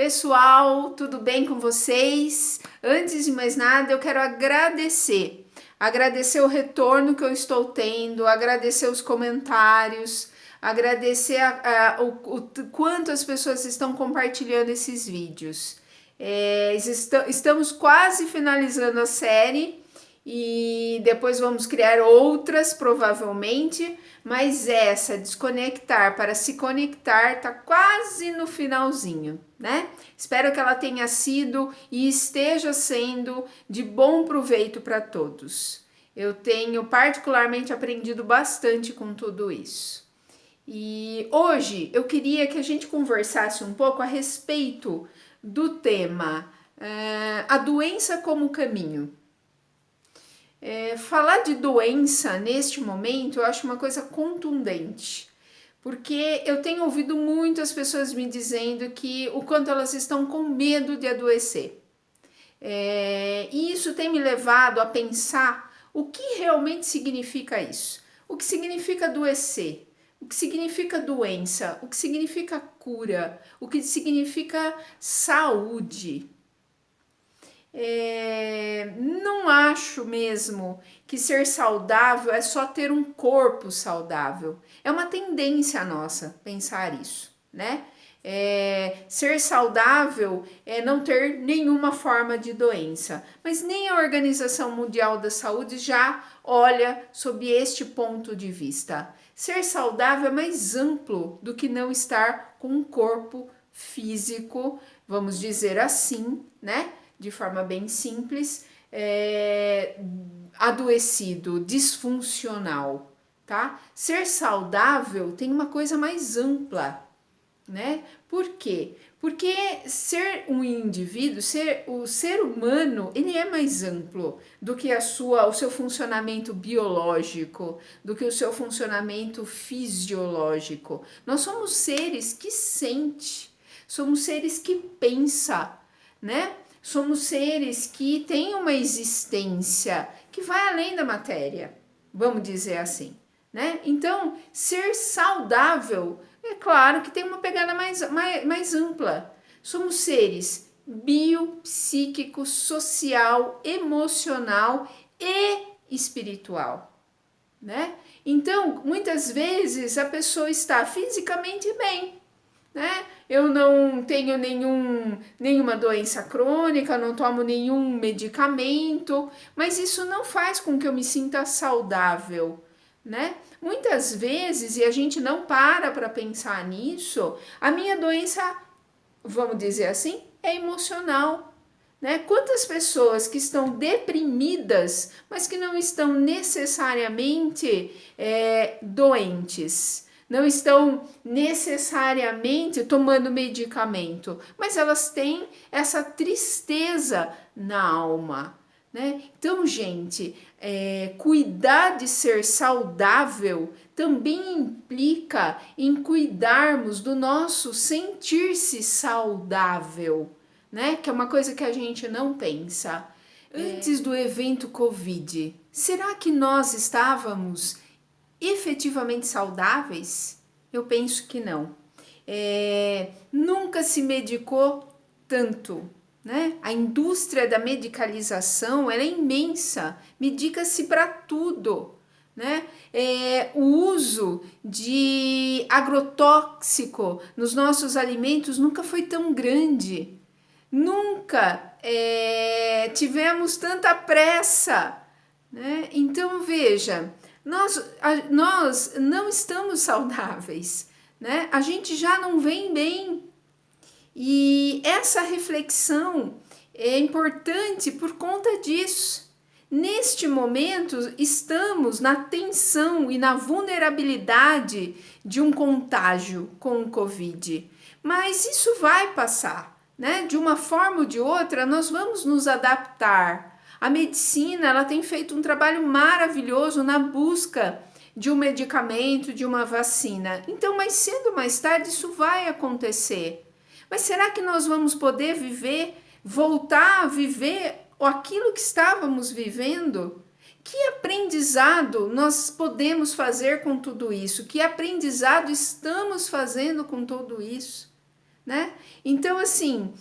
Pessoal, tudo bem com vocês? Antes de mais nada, eu quero agradecer. Agradecer o retorno que eu estou tendo, agradecer os comentários, agradecer o quanto as pessoas estão compartilhando esses vídeos. Estamos quase finalizando a série e depois vamos criar outras, provavelmente, mas essa, desconectar para se conectar, tá quase no finalzinho, né? Espero que ela tenha sido e esteja sendo de bom proveito para todos. Eu tenho particularmente aprendido bastante com tudo isso. E hoje eu queria que a gente conversasse um pouco a respeito do tema a doença como caminho. Falar de doença neste momento eu acho uma coisa contundente, porque eu tenho ouvido muitas pessoas me dizendo que o quanto elas estão com medo de adoecer. E isso tem me levado a pensar o que realmente significa isso, o que significa adoecer, o que significa doença, o que significa cura, o que significa saúde. Não acho mesmo que ser saudável é só ter um corpo saudável. É uma tendência nossa pensar isso, né? Ser saudável é não ter nenhuma forma de doença, mas nem a Organização Mundial da Saúde já olha sob este ponto de vista. Ser saudável é mais amplo do que não estar com um corpo físico, vamos dizer assim, né? De forma bem simples, adoecido, disfuncional, tá? Ser saudável tem uma coisa mais ampla, né? Por quê? Porque ser um indivíduo, o ser humano, ele é mais amplo do que o seu funcionamento biológico, do que o seu funcionamento fisiológico. Nós somos seres que sentem, somos seres que pensam, né? Somos seres que têm uma existência que vai além da matéria, vamos dizer assim, né? Então, ser saudável, é claro que tem uma pegada mais ampla. Somos seres biopsíquico, social, emocional e espiritual, né? Então, muitas vezes a pessoa está fisicamente bem, né? Eu não tenho nenhuma doença crônica, não tomo nenhum medicamento, mas isso não faz com que eu me sinta saudável, né? Muitas vezes, e a gente não para pensar nisso, a minha doença, vamos dizer assim, é emocional, né? Quantas pessoas que estão deprimidas, mas que não estão necessariamente doentes, não estão necessariamente tomando medicamento, mas elas têm essa tristeza na alma, né? Então, gente, cuidar de ser saudável também implica em cuidarmos do nosso sentir-se saudável, né? Que é uma coisa que a gente não pensa. Antes do evento Covid, será que nós estávamos efetivamente saudáveis? Eu penso que não. Nunca se medicou tanto, né? A indústria da medicalização ela é imensa, medica-se para tudo, né? O uso de agrotóxico nos nossos alimentos nunca foi tão grande, nunca tivemos tanta pressa, né? Então veja, nós não estamos saudáveis, né? A gente já não vem bem. E essa reflexão é importante por conta disso. Neste momento, estamos na tensão e na vulnerabilidade de um contágio com o Covid. Mas isso vai passar, né? De uma forma ou de outra, nós vamos nos adaptar. A medicina, ela tem feito um trabalho maravilhoso na busca de um medicamento, de uma vacina. Então, mais cedo ou mais tarde, isso vai acontecer. Mas será que nós vamos poder voltar a viver aquilo que estávamos vivendo? Que aprendizado nós podemos fazer com tudo isso? Que aprendizado estamos fazendo com tudo isso? né? Então, assim,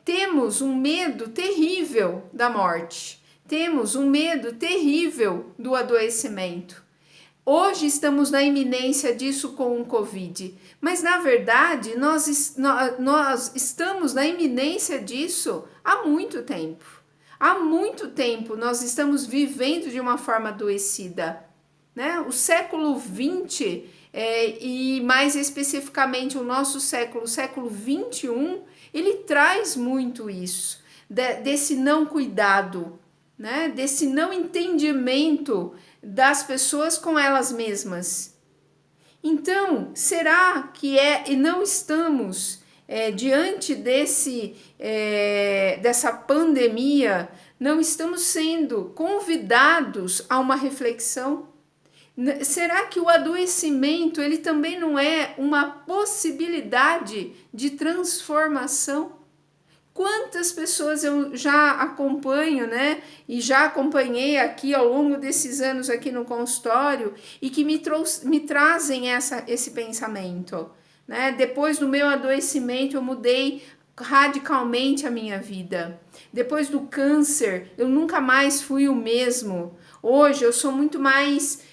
temos um medo terrível da morte, temos um medo terrível do adoecimento. Hoje estamos na iminência disso com o Covid, mas na verdade nós estamos na iminência disso há muito tempo. Há muito tempo nós estamos vivendo de uma forma adoecida, né? O século XX, e mais especificamente o nosso século, o século XXI, ele traz muito isso, desse não cuidado, né? Desse não entendimento das pessoas com elas mesmas. Então, será que e não estamos diante dessa pandemia, não estamos sendo convidados a uma reflexão? Será que o adoecimento ele também não é uma possibilidade de transformação? Quantas pessoas eu já acompanho, né? E já acompanhei aqui ao longo desses anos aqui no consultório e que me trazem esse pensamento, né? Depois do meu adoecimento, eu mudei radicalmente a minha vida. Depois do câncer, eu nunca mais fui o mesmo. Hoje eu sou muito mais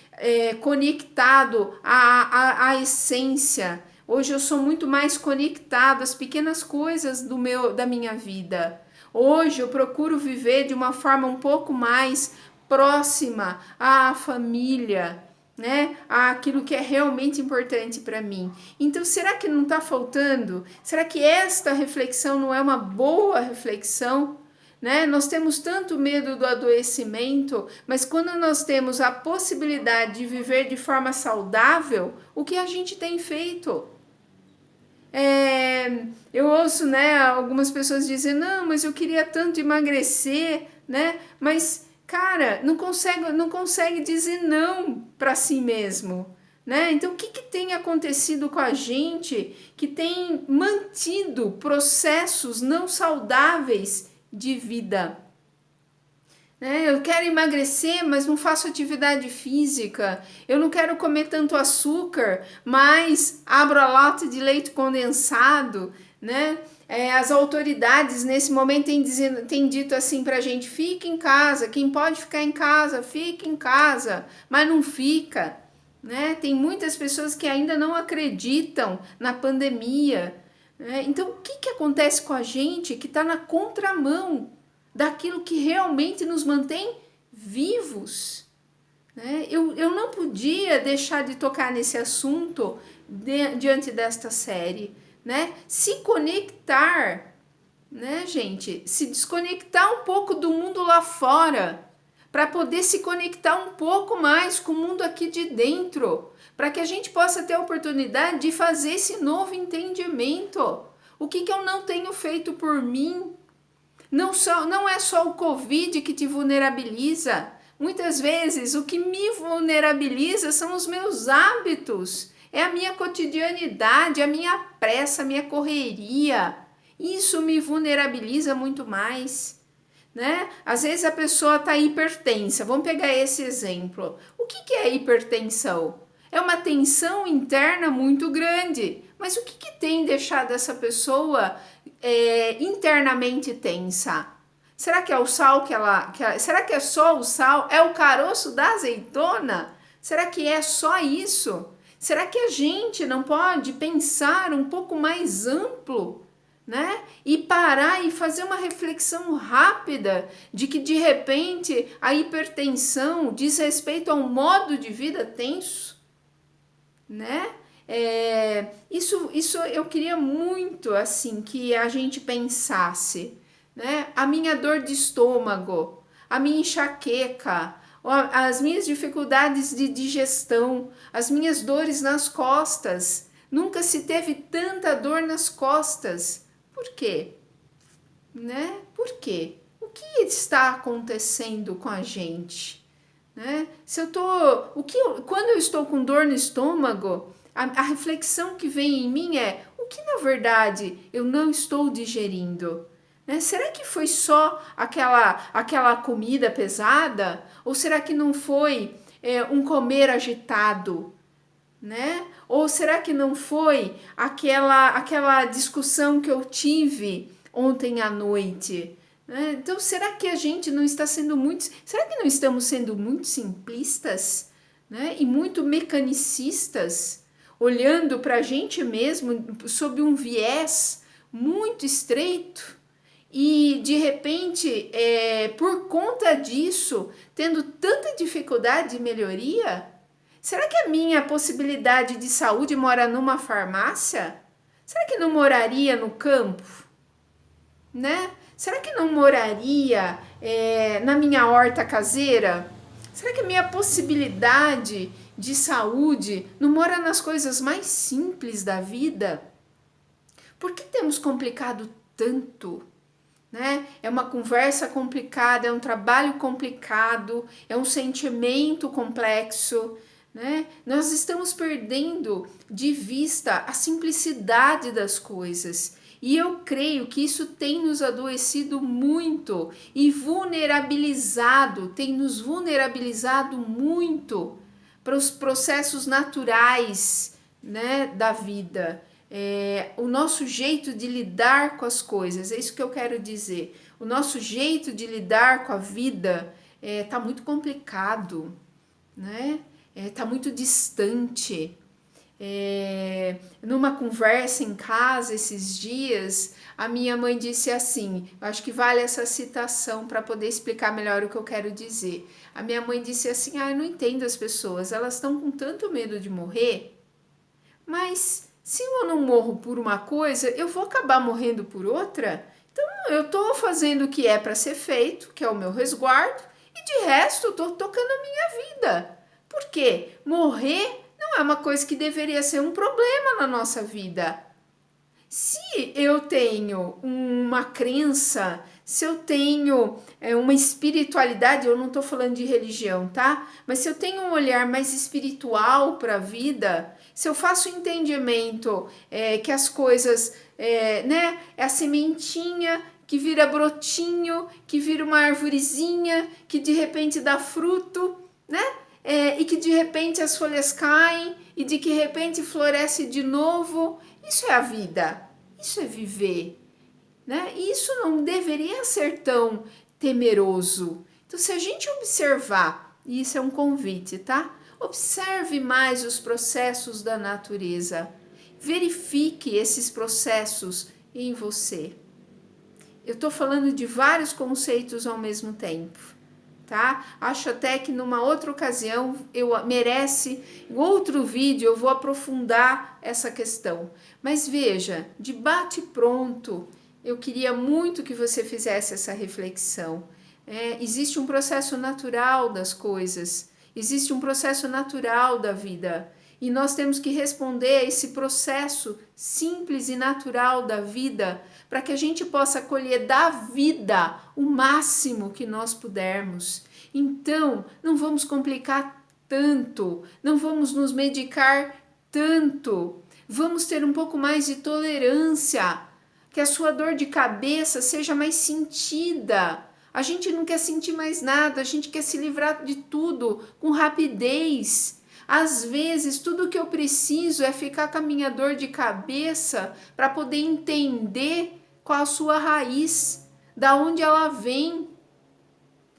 conectado à essência. Hoje eu sou muito mais conectado às pequenas coisas da minha vida. Hoje eu procuro viver de uma forma um pouco mais próxima à família, né? Àquilo que é realmente importante para mim. Então, será que não está faltando? Será que esta reflexão não é uma boa reflexão? Né? Nós temos tanto medo do adoecimento, mas quando nós temos a possibilidade de viver de forma saudável, o que a gente tem feito? Eu ouço, né, algumas pessoas dizendo, não, mas eu queria tanto emagrecer, né? Mas, cara, não consegue dizer não para si mesmo, né? Então, o que tem acontecido com a gente que tem mantido processos não saudáveis de vida? Eu quero emagrecer, mas não faço atividade física. Eu não quero comer tanto açúcar, mas abro a lata de leite condensado, né? As autoridades nesse momento têm dito assim pra gente, fique em casa, quem pode ficar em casa, fique em casa, mas não fica, né? Tem muitas pessoas que ainda não acreditam na pandemia, né? Então, o que acontece com a gente que está na contramão daquilo que realmente nos mantém vivos, né? Eu não podia deixar de tocar nesse assunto diante desta série, né? Se conectar, né, gente? Se desconectar um pouco do mundo lá fora, para poder se conectar um pouco mais com o mundo aqui de dentro, para que a gente possa ter a oportunidade de fazer esse novo entendimento. O que eu não tenho feito por mim? Não é só o Covid que te vulnerabiliza. Muitas vezes o que me vulnerabiliza são os meus hábitos, é a minha cotidianidade, a minha pressa, a minha correria. Isso me vulnerabiliza muito mais, né? Às vezes a pessoa está hipertensa. Vamos pegar esse exemplo. O que é hipertensão? É uma tensão interna muito grande. Mas o que tem deixado essa pessoa internamente tensa? Será que é o sal será que é só o sal? É o caroço da azeitona? Será que é só isso? Será que a gente não pode pensar um pouco mais amplo, né? E parar e fazer uma reflexão rápida de que de repente a hipertensão diz respeito a um modo de vida tenso, né? Isso eu queria muito assim que a gente pensasse, né? A minha dor de estômago, a minha enxaqueca, as minhas dificuldades de digestão, as minhas dores nas costas. Nunca se teve tanta dor nas costas. Por quê? Né? Por quê? O que está acontecendo com a gente? Né? Quando eu estou com dor no estômago, a reflexão que vem em mim é o que na verdade eu não estou digerindo? Né? Será que foi só aquela comida pesada? Ou será que não foi um comer agitado? né? Ou será que não foi aquela discussão que eu tive ontem à noite? Né? Então, será que a gente não está sendo muito... Será que não estamos sendo muito simplistas, né? E muito mecanicistas, olhando para a gente mesmo sob um viés muito estreito? E de repente, por conta disso, tendo tanta dificuldade de melhoria, será que a minha possibilidade de saúde mora numa farmácia? Será que não moraria no campo? Né? Será que não moraria na minha horta caseira? Será que a minha possibilidade de saúde não mora nas coisas mais simples da vida? Por que temos complicado tanto? Né? É uma conversa complicada, é um trabalho complicado, é um sentimento complexo, né? Nós estamos perdendo de vista a simplicidade das coisas. E eu creio que isso tem nos adoecido muito e vulnerabilizado, tem nos vulnerabilizado muito para os processos naturais, né, da vida. O nosso jeito de lidar com as coisas, é isso que eu quero dizer. O nosso jeito de lidar com a vida tá muito complicado, né? Tá muito distante. Numa conversa em casa esses dias, a minha mãe disse assim, eu acho que vale essa citação para poder explicar melhor o que eu quero dizer. A minha mãe disse assim, eu não entendo as pessoas, elas estão com tanto medo de morrer, mas se eu não morro por uma coisa, eu vou acabar morrendo por outra. Então eu estou fazendo o que é para ser feito, que é o meu resguardo, e de resto eu estou tocando a minha vida. Por quê? Morrer não é uma coisa que deveria ser um problema na nossa vida. Se eu tenho uma crença, se eu tenho uma espiritualidade, eu não estou falando de religião, tá? Mas se eu tenho um olhar mais espiritual para a vida, se eu faço o entendimento que as coisas, né, é a sementinha que vira brotinho, que vira uma arvorezinha, que de repente dá fruto, né? E que de repente as folhas caem e de que de repente floresce de novo. Isso é a vida, isso é viver, né? E isso não deveria ser tão temeroso. Então, se a gente observar, e isso é um convite, tá? Observe mais os processos da natureza. Verifique esses processos em você. Eu estou falando de vários conceitos ao mesmo tempo, tá? Acho até que numa outra ocasião merece outro vídeo, eu vou aprofundar essa questão. Mas veja, de bate pronto, eu queria muito que você fizesse essa reflexão. Existe um processo natural das coisas, existe um processo natural da vida. E nós temos que responder a esse processo simples e natural da vida para que a gente possa colher da vida o máximo que nós pudermos. Então, não vamos complicar tanto, não vamos nos medicar tanto, vamos ter um pouco mais de tolerância, que a sua dor de cabeça seja mais sentida. A gente não quer sentir mais nada, a gente quer se livrar de tudo com rapidez. Às vezes, tudo que eu preciso é ficar com a minha dor de cabeça para poder entender qual a sua raiz, da onde ela vem.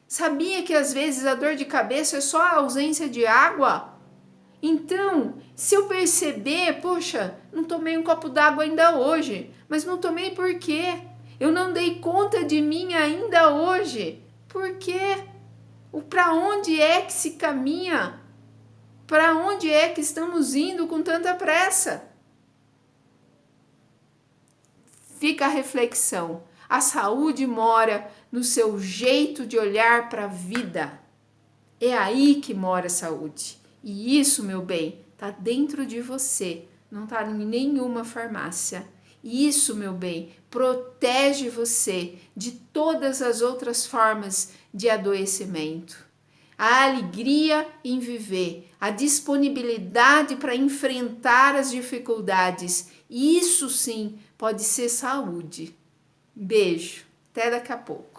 Sabia que às vezes a dor de cabeça é só a ausência de água? Então, se eu perceber, poxa, não tomei um copo d'água ainda hoje, mas não tomei por quê? Eu não dei conta de mim ainda hoje. Por quê? Para onde é que se caminha? Para onde é que estamos indo com tanta pressa? Fica a reflexão. A saúde mora no seu jeito de olhar para a vida. É aí que mora a saúde. E isso, meu bem, está dentro de você, não está em nenhuma farmácia. E isso, meu bem, protege você de todas as outras formas de adoecimento. A alegria em viver, a disponibilidade para enfrentar as dificuldades, isso sim pode ser saúde. Beijo, até daqui a pouco.